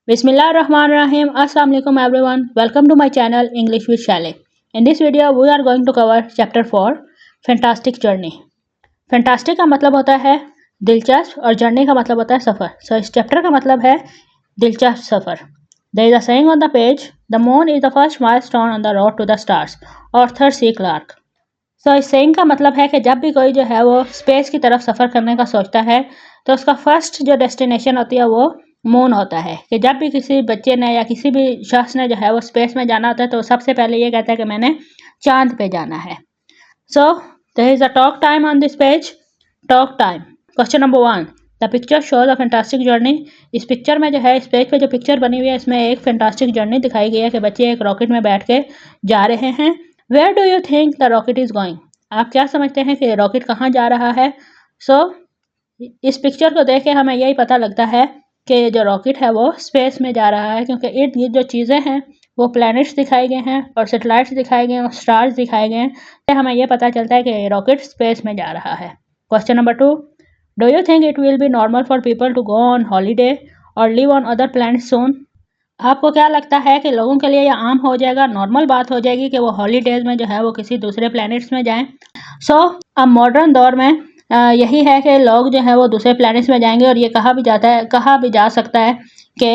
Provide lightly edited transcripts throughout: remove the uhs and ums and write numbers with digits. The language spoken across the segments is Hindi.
Bismillahirrahmanirrahim. Assalamualaikum everyone. Welcome to my channel English with Shale. In this video we are going to cover chapter 4 Fantastic Journey. Fantastic का मतलब होता है दिलचस्प और journey का मतलब होता है सफर. So इस chapter का मतलब है दिलचस्प सफर. There is a saying on the page, the moon is the first milestone on the road to the stars. Arthur C. Clarke. So इस saying का मतलब है कि जब भी कोई जो है वो स्पेस की तरफ सफर करने का सोचता है तो उसका फर्स्ट जो डेस्टिनेशन होती है वो मून होता है. कि जब भी किसी बच्चे ने या किसी भी शख्स ने जो है वो स्पेस में जाना होता है तो सबसे पहले ये कहता है कि मैंने चांद पे जाना है. So there is a talk time on this page. Talk time. Question number 1. The picture shows a fantastic journey. इस पिक्चर में जो है इस पेज पे जो पिक्चर बनी हुई है इसमें एक फैंटास्टिक जर्नी दिखाई गई है कि बच्चे एक रॉकेट में बैठ के जा रहे हैं. Where do you think the rocket is going. आप क्या समझते हैं कि रॉकेट कहाँ जा रहा है. सो इस पिक्चर को देख के हमें यही पता लगता है कि जो रॉकेट है वो स्पेस में जा रहा है, क्योंकि इर्द गिर्द जो चीज़ें हैं वो प्लैनेट्स दिखाई गए हैं और सैटेलाइट्स दिखाए गए हैं और स्टार्स दिखाए गए हैं. तो हमें यह पता चलता है कि रॉकेट स्पेस में जा रहा है. Question number 2. Do you think it will be normal for people to go on holiday और live on other planets soon. आपको क्या लगता है कि लोगों के लिए यह आम हो जाएगा, नॉर्मल बात हो जाएगी कि वो हॉलीडेज में जो है वो किसी दूसरे प्लैनेट्स में जाएं. सो अब मॉडर्न दौर में यही है कि लोग जो है वो दूसरे प्लैनेट्स में जाएंगे और ये कहा भी जा सकता है कि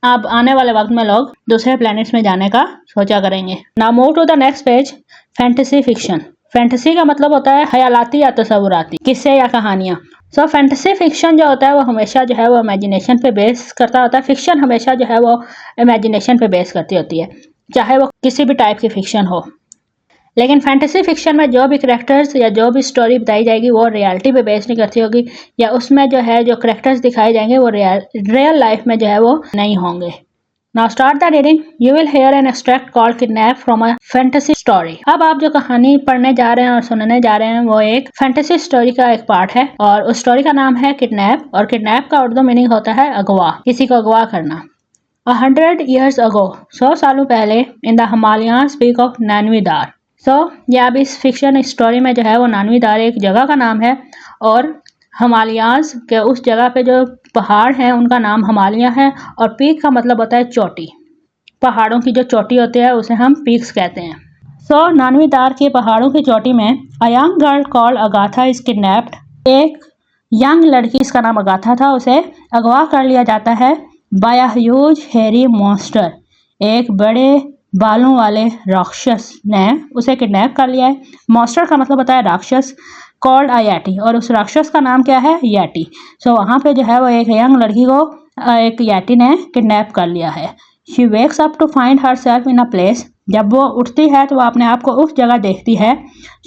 अब आने वाले वक्त में लोग दूसरे प्लैनेट्स में जाने का सोचा करेंगे. Now move to the next page. Fantasy fiction. Fantasy का मतलब होता है ख्यालाती या तसव्वुराती किस्से या कहानियाँ. सो फैंटेसी फिक्शन जो होता है वो हमेशा जो है वो इमेजिनेशन पे बेस करता होता है. फिक्शन हमेशा जो है वो इमेजिनेशन पे बेस करती होती है, चाहे वो किसी भी टाइप की फिक्शन हो. लेकिन फैंटेसी फिक्शन में जो भी करेक्टर्स या जो भी स्टोरी बताई जाएगी वो रियलिटी पे बेस नहीं करती होगी, या उसमें जो है जो करेक्टर्स दिखाए जाएंगे वो रियल लाइफ में जो है वो नहीं होंगे. Now start the reading. You will hear an extract called kidnap from a fantasy story. अब आप जो कहानी पढ़ने जा रहे हैं और सुनने जा रहे हैं वो एक फैंटेसी स्टोरी का एक पार्ट है और उस स्टोरी का नाम है किडनैप. और किडनैप का उर्दू मीनिंग होता है अगवा, किसी को अगवा करना. 100 years ago, 100 सालों पहले, in the Himalayas speak of Nanvidar. ये अब इस फिक्शन स्टोरी में जो है वो नानवीदार एक जगह का नाम है और हिमालयाज के उस जगह पे जो पहाड़ हैं उनका नाम हिमालय है. और पीक का मतलब होता है चोटी. पहाड़ों की जो चोटी होती है उसे हम पीक्स कहते हैं. नानवीदार के पहाड़ों की चोटी में a young girl called Agatha is kidnapped. एक यंग लड़की, इसका नाम अगाथा था, उसे अगवा कर लिया जाता है बाय अ ह्यूज हेरी मॉन्स्टर. एक बड़े बालों वाले राक्षस ने उसे किडनैप कर लिया है. मॉन्स्टर का मतलब होता है राक्षस. कॉल्ड आ यैटी, और उस राक्षस का नाम क्या है, यैटी. वहाँ पे जो है वो एक यंग लड़की को एक यैटी ने किडनैप कर लिया है. She wakes up to find herself in a place. जब वो उठती है तो वो अपने आप को उस जगह देखती है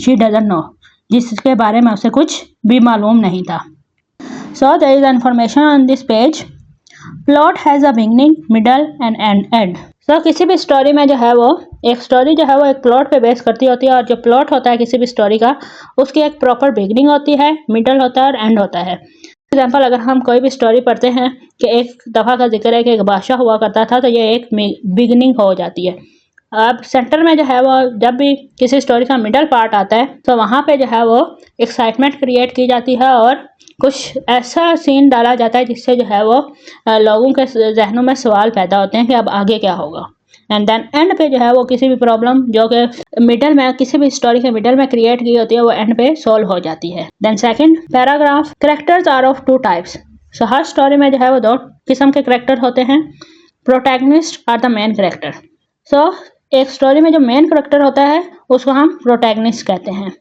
शी डजंट नो, जिसके बारे में उसे कुछ भी मालूम नहीं था. There is information on this page. Plot has a beginning, middle and end. किसी भी स्टोरी में जो है वो एक स्टोरी जो है वो एक प्लॉट पे बेस करती होती है और जो प्लॉट होता है किसी भी स्टोरी का उसकी एक प्रॉपर बिगनिंग होती है, मिडल होता है और एंड होता है. एग्जाम्पल, अगर हम कोई भी स्टोरी पढ़ते हैं कि एक दफ़ा का जिक्र है कि एक बादशाह हुआ करता था, तो ये एक बिगनिंग हो जाती है. अब सेंटर में जो है वो जब भी किसी स्टोरी का मिडल पार्ट आता है तो वहाँ पे जो है वो एक्साइटमेंट क्रिएट की जाती है और कुछ ऐसा सीन डाला जाता है जिससे जो है वो लोगों के जहनों में सवाल पैदा होते हैं कि अब आगे क्या होगा. एंड देन एंड पे जो है वो किसी भी प्रॉब्लम जो कि मिडल में किसी भी स्टोरी के मिडल में क्रिएट की होती है वो एंड पे सॉल्व हो जाती है. Then second paragraph. Characters are of 2 types. हर स्टोरी में जो है वो 2 किस्म के करेक्टर होते हैं. Protagonist are the main character. एक स्टोरी में जो मेन करेक्टर होता है उसको हम प्रोटैगनिस्ट कहते हैं.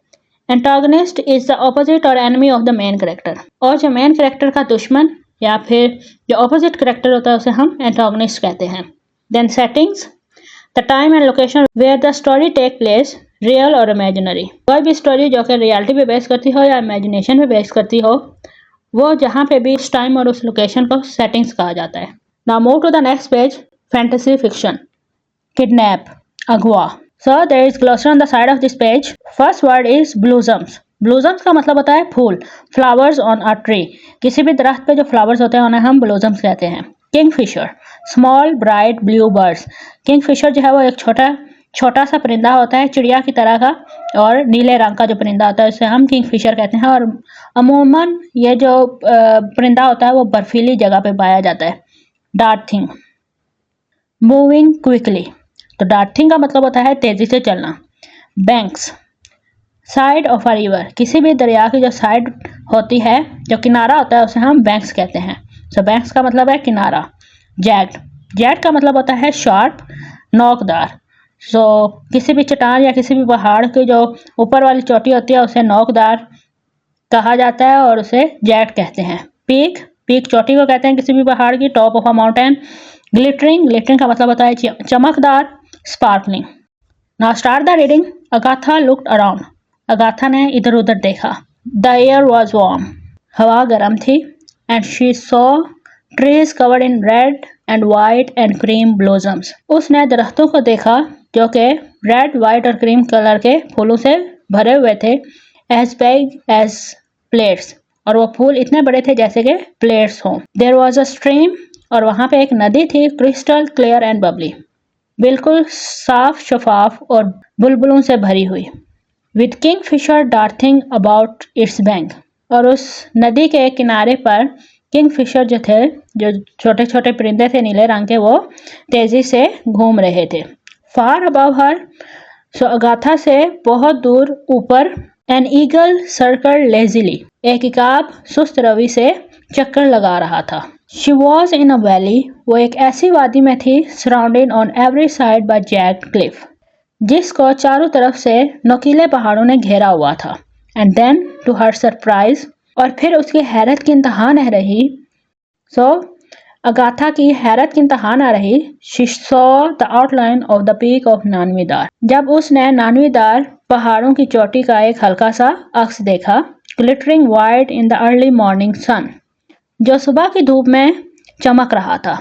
एंटागनिस्ट इज द ऑपोजिट और enemy of the main character. और जो मेन करेक्टर का दुश्मन या फिर जो ऑपोजिट करेक्टर होता है उसे हम एंटागनिस्ट कहते हैं. Then settings. The time and location where the story take place, real और इमेजिनरी. कोई भी स्टोरी जो कि रियलिटी पे बेस करती हो या इमेजिनेशन पे बेस करती हो, वो जहाँ पे भी उस टाइम और उस लोकेशन को सेटिंग्स कहा जाता है. Now move to the next page. Fantasy fiction. Kidnap, अगवा. there is glossary on the side of this page. First word is blossoms. Blossoms का मतलब होता है फूल. Flowers on a tree. किसी भी दरख्त पे जो फ्लावर्स होते हैं उन्हें हम ब्लूजम्स कहते हैं. Kingfisher. Small bright blue birds. Kingfisher जो है वो एक छोटा सा परिंदा होता है, चिड़िया की तरह का, और नीले रंग का जो परिंदा होता है उसे हम किंगफिशर कहते हैं. और अमूमन ये जो परिंदा होता है वो बर्फीली जगह पे पाया जाता है. Dart thing. मूविंग क्विकली, तो डार्थिंग का मतलब होता है तेजी से चलना। Banks, side of a river, किसी भी दरिया की जो साइड होती है, जो किनारा होता है, उसे हम बैंक्स कहते हैं। सो बैंक्स का मतलब है किनारा। जैग्ड, जैग्ड का मतलब होता है शार्प, नोकदार। सो किसी भी चट्टान या किसी भी पहाड़ की जो ऊपर वाली चोटी होती है उसे नोकदार कहा जाता है और उसे जैग्ड कहते हैं। पीक, पीक चोटी को कहते हैं किसी भी पहाड़ की, top of a mountain. Glittering, glittering का मतलब होता है चमकदार, sparkling. Now start the reading. Agatha looked around, Agatha ने इधर उधर देखा। द एयर वॉज वार्म, हवा गर्म थी। And she saw trees covered in red and white and cream blossoms, उसने दरख्तों को देखा जो कि रेड, वाइट और क्रीम कलर के फूलों से भरे हुए थे। एज बिग एज प्लेट्स, और वो फूल इतने बड़े थे जैसे कि प्लेट्स हों। देयर वॉज अ स्ट्रीम, और वहाँ पे एक नदी थी, क्रिस्टल क्लियर एंड बबली, बिल्कुल साफ शफाफ और बुलबुलों से भरी हुई। With kingfisher darting about its bank, और उस नदी के किनारे पर किंग फिशर जो थे, जो छोटे छोटे परिंदे थे नीले रंग के, वो तेजी से घूम रहे थे। फार अबव हर, सो अगाथा से बहुत दूर ऊपर, एन ईगल सर्कल लेजिली, एक इकाब सुस्त रवि से चक्कर लगा रहा था। She was in a valley, वो एक ऐसी वादी में थी, surrounded on every side by jagged cliff, जिसको चारों तरफ से नुकीले पहाड़ों ने घेरा हुआ था। And then to her surprise, और फिर उसकी हैरत की इंतहा न रही। अगाथा की हैरत की इंतहा न रही। She saw the outline of the peak of Nanvidar, जब उसने नानवीदार पहाड़ों की चोटी का एक हल्का सा अक्स देखा। Glittering white in the early morning sun, जो सुबह की धूप में चमक रहा था।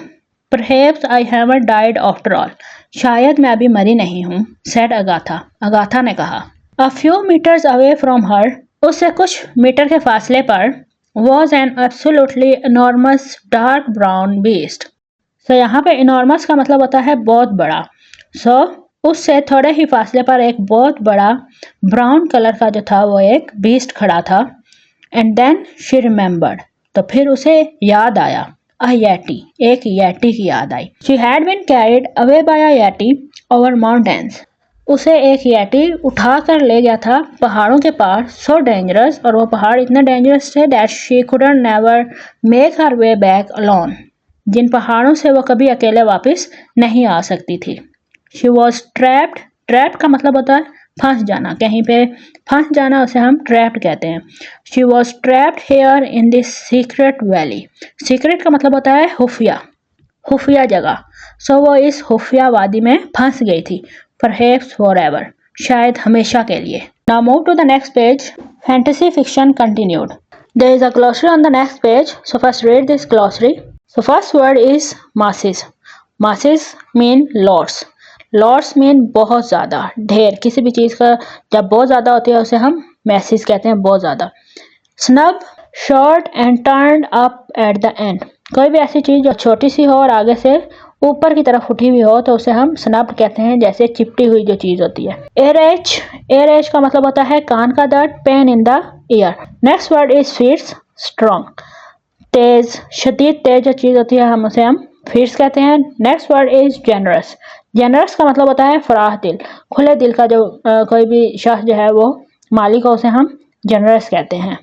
Perhaps I haven't died after all, शायद मैं अभी मरी नहीं हूँ, said अगाथा, अगाथा ने कहा। A few meters away from her, उससे कुछ मीटर के फासले पर, was an absolutely enormous dark brown beast. So यहाँ पे enormous का मतलब होता है बहुत बड़ा। So उससे थोड़े ही फासले पर एक बहुत बड़ा ब्राउन कलर का जो था वो एक बीस्ट खड़ा था। And then she remembered, तो फिर उसे याद आया। A yeti, एक yeti की याद आई। She had been carried away by a yeti over mountains, उसे एक yeti उठा कर ले गया था पहाड़ों के पार। So dangerous, और वो पहाड़ इतने डेंजरस थे that she couldn't never make her way back alone, जिन पहाड़ों से वो कभी अकेले वापस नहीं आ सकती थी। She was trapped, trapped का मतलब होता है फंस जाना, कहीं पे फंस जाना उसे हम ट्रैप्ड कहते हैं। She was trapped here in this secret valley, secret का मतलब होता है खुफिया, खुफिया जगह। सो वो इस खुफिया वादी में फंस गई थी। Perhaps forever, शायद हमेशा के लिए। Now move to the next page. Fantasy fiction continued. There is a glossary on the next page, so first read this glossary. So first word is masses. Masses mean lots. Lots mean बहुत ज़्यादा, ढेर, किसी भी चीज़ का जब बहुत ज़्यादा होती है उसे हम मैसेज कहते हैं, बहुत ज़्यादा। Snub, short and turned up at the end, कोई भी ऐसी चीज़ जो छोटी सी हो और आगे से ऊपर की तरफ उठी हुई हो तो उसे हम स्नब कहते हैं, जैसे चिपटी हुई जो चीज़ होती है। एरेच, एरेच का मतलब होता है कान का दर्द, pain in the ear. Next word is fierce, strong, तेज, शदीद तेज जो चीज़ होती है हम उसे हम फियर्स कहते हैं। Next word is generous, generous का मतलब होता है फराह दिल, खुले दिल का जो कोई भी शख्स जो है वो मालिक हो उसे हम जेनरस कहते हैं।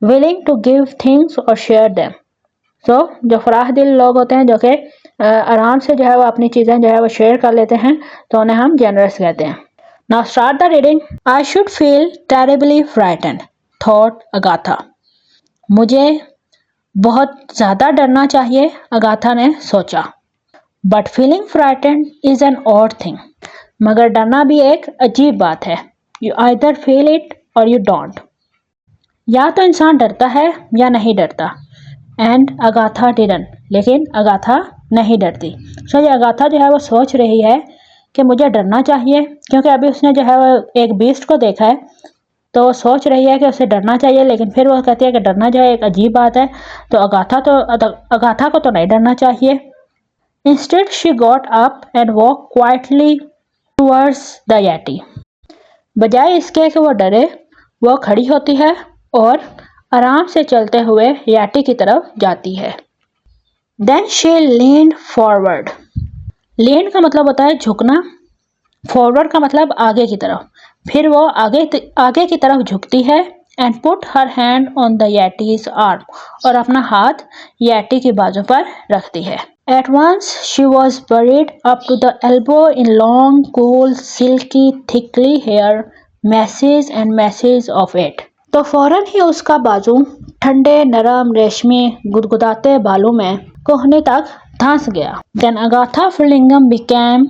विलिंग टू गिव थिंग्स और शेयर देम, सो जो फराह दिल लोग होते हैं जो कि आराम से जो है वो अपनी चीज़ें जो है वो शेयर कर लेते हैं तो उन्हें हम जेनरस कहते हैं। Now start the reading. I should feel terribly frightened, thought Agatha, मुझे बहुत ज़्यादा डरना चाहिए, अगाथा ने सोचा। But feeling frightened is an odd thing, मगर डरना भी एक अजीब बात है। यू आइदर फील इट और यू डोंट, या तो इंसान डरता है या नहीं डरता। एंड अगाथा डिडंट, लेकिन अगाथा नहीं डरती। सो ये अगाथा जो है वो सोच रही है कि मुझे डरना चाहिए, क्योंकि अभी उसने जो है वो एक बीस्ट को देखा है तो वो सोच रही है कि उसे डरना चाहिए, लेकिन फिर वो कहती है कि डरना जो है एक अजीब बात है, तो अगाथा को तो नहीं डरना चाहिए। Instead, she got up and walked quietly towards the yeti. बजाय इसके कि वो डरे, वो खड़ी होती है और आराम से चलते हुए याटी की तरफ जाती है। Then she leaned forward. lean का मतलब होता है झुकना, forward का मतलब आगे की तरफ, फिर वो आगे की तरफ झुकती है and put her hand on the yeti's arm, और अपना हाथ yeti की बाजू पर रखती है. At once she was buried up to the elbow in long, cool, silky, thickly hair, masses and masses of it. तो फौरन ही उसका बाजू ठंडे, नरम, रेशमी, गुदगुदाते बालों में कोहनी तक धंस गया. Then Agatha Fillingham became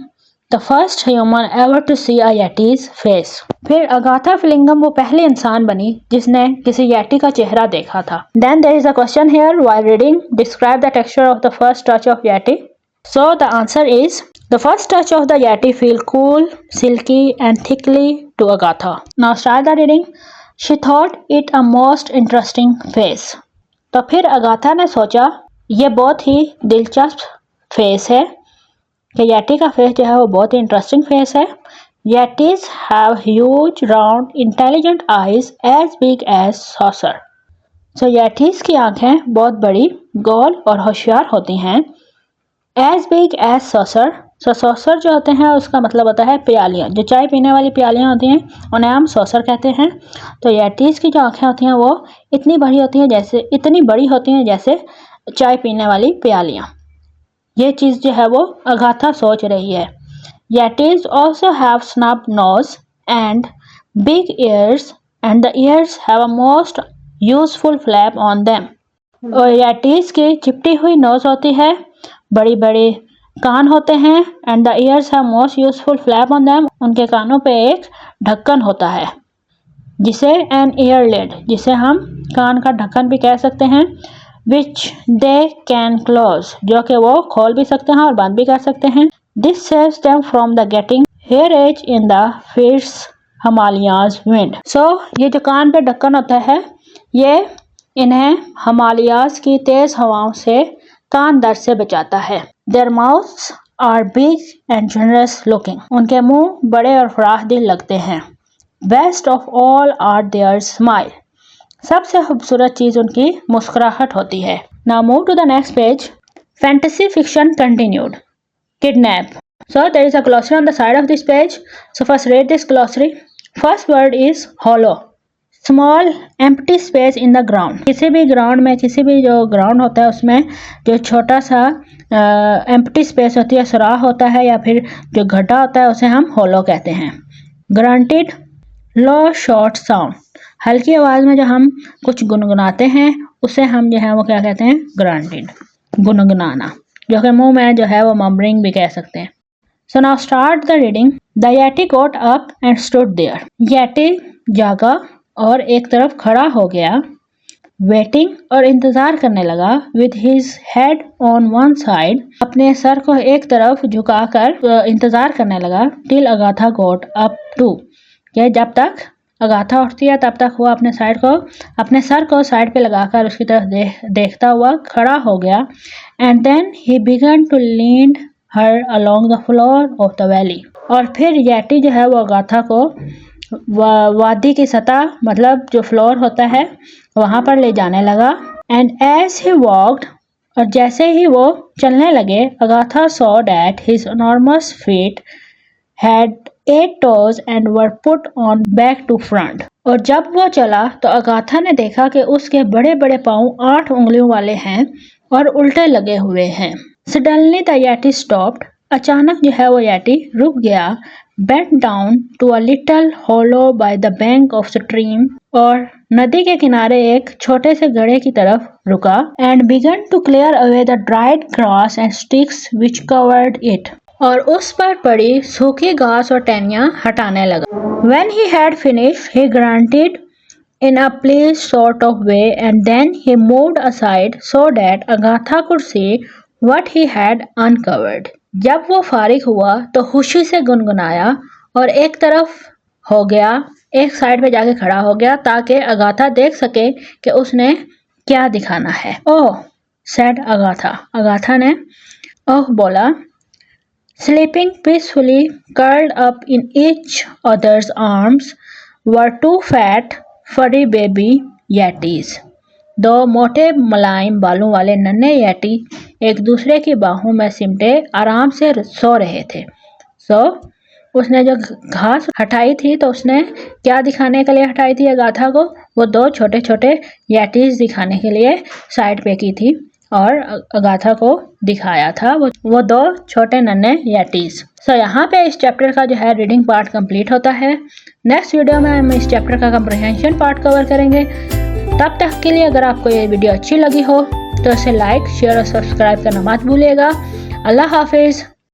the first human ever to see a yeti's face. फिर अगाथा फिलिंगम वो पहली इंसान बनी जिसने किसी येटी का चेहरा देखा था. Then there is a question here while reading. Describe the texture of the first touch of yeti. So the answer is the first touch of the yeti feel cool, silky and thickly to Agatha. Now start the reading. She thought it a most interesting face. तो फिर अगाथा ने सोचा ये बहुत ही दिलचस्प फेस है कि येटी का फेस जो है वो बहुत ही इंटरेस्टिंग फेस है. Yetis have huge, round, intelligent eyes as big as saucer. So yetis की आंखें बहुत बड़ी, गोल और होशियार होती हैं. As big as saucer. So saucer जो होते हैं उसका मतलब होता है प्यालियाँ, जो चाय पीने वाली प्यालियाँ होती हैं उन्हें हम saucer कहते हैं. तो yetis की जो आंखें होती हैं वो इतनी बड़ी होती हैं जैसे चाय पीने वाली प्यालियाँ. ये चीज़ जो है वो अगाथा सोच रही है. Yetis also have snub nose and big ears and the ears have a most useful flap on them. और yetis की चिपटी हुई नोज होती है, बड़ी बड़ी कान होते हैं and the ears have most useful flap on them. उनके कानों पे एक ढक्कन होता है जिसे an ear lid, जिसे हम कान का ढक्कन भी कह सकते हैं, which they can close, जो कि वो खोल भी सकते हैं और बंद भी कर सकते हैं. This saves them from the getting hairage in the fierce Himalayas wind. So ये जो कान पे ढक्कन होता है ये इन्हें हिमालयाज की तेज हवाओं से कान दर्द से बचाता है. Their mouths are big and generous looking. उनके मुंह बड़े और फराख दिल लगते हैं. Best of all are their smile. सबसे खूबसूरत चीज़ उनकी मुस्कुराहट होती है. Now move to the next page. Fantasy fiction continued. Kidnap. So there is a glossary on the side of this page. So first read this glossary. First word is hollow. Small empty space in the ground. किसी भी ग्राउंड में, किसी भी जो ग्राउंड होता है उसमें जो छोटा सा empty space होती है, सुराख होता है या फिर जो गड्ढा होता है उसे हम hollow कहते हैं. Grunted. Low short sound. हल्की आवाज में जो हम कुछ गुनगुनाते हैं उसे हम जो है वो क्या कहते हैं? Grunted. गुनगुनाना, जो कि मुंह में जो है वो मम्बरिंग भी कह सकते हैं. So now start the reading. The yeti got up and stood there. Yeti जागा और एक तरफ खड़ा हो गया. Waiting और इंतजार करने लगा. With his head on one side, अपने सर को एक तरफ झुकाकर इंतजार करने लगा. Till Agatha got up too. कि जब तक अगाथा उठती है तब तक वो अपने सर को साइड पे लगाकर उसकी तरफ देखता हुआ खड़ा हो गया. And then he began to lead her along the floor of the valley. और फिर येटी जो है वो अगाथा को वादी की सतह, मतलब जो फ्लोर होता है वहाँ पर ले जाने लगा. एंड एज ही वॉक्ड, और जैसे ही वो चलने लगे, Agatha saw that his enormous feet had 8 toes and were put on back to front. और जब वो चला तो अगाथा ने देखा कि उसके बड़े बड़े पाँव 8 उंगलियों वाले हैं और उल्टे लगे हुए हैं. Suddenly the yeti stopped. अचानक जो है वो येटी रुक गया. Bent down to a little hollow by the bank of stream, और नदी के किनारे एक छोटे से गड्ढे की तरफ रुका. And began to clear away the dried grass and sticks which covered it. और उस पर पड़ी सूखी घास और टहनियाँ हटाने लगा. When he had finished, he grunted in a pleased sort of way and then he moved aside so that Agatha could see what he had uncovered. जब वो फारिग हुआ तो खुशी से गुनगुनाया और एक तरफ हो गया, एक साइड पे जाके खड़ा हो गया ताकि अगाथा देख सके कि उसने क्या दिखाना है. ओह, said Agatha. अगाथा ने ओह बोला. Sleeping peacefully, curled up in each other's arms, were 2 fat, furry baby yetis. 2 मोटे मुलायम बालों वाले नन्हे येटी एक दूसरे की बाहों में सिमटे आराम से सो रहे थे। उसने जो घास हटाई थी तो उसने क्या दिखाने के लिए हटाई थी अगाथा को? वो दो छोटे छोटे येटीज दिखाने के लिए साइड पे की थी और अगाथा को दिखाया था वो दो छोटे नन्हे येटीज। यहाँ पे इस चैप्टर का जो है रीडिंग पार्ट कंप्लीट होता है। नेक्स्ट वीडियो में हम इस चैप्टर का कंप्रिहेंशन पार्ट कवर करेंगे। तब तक के लिए अगर आपको ये वीडियो अच्छी लगी हो तो इसे लाइक, शेयर और सब्सक्राइब करना मत भूलिएगा। अल्लाह हाफिज।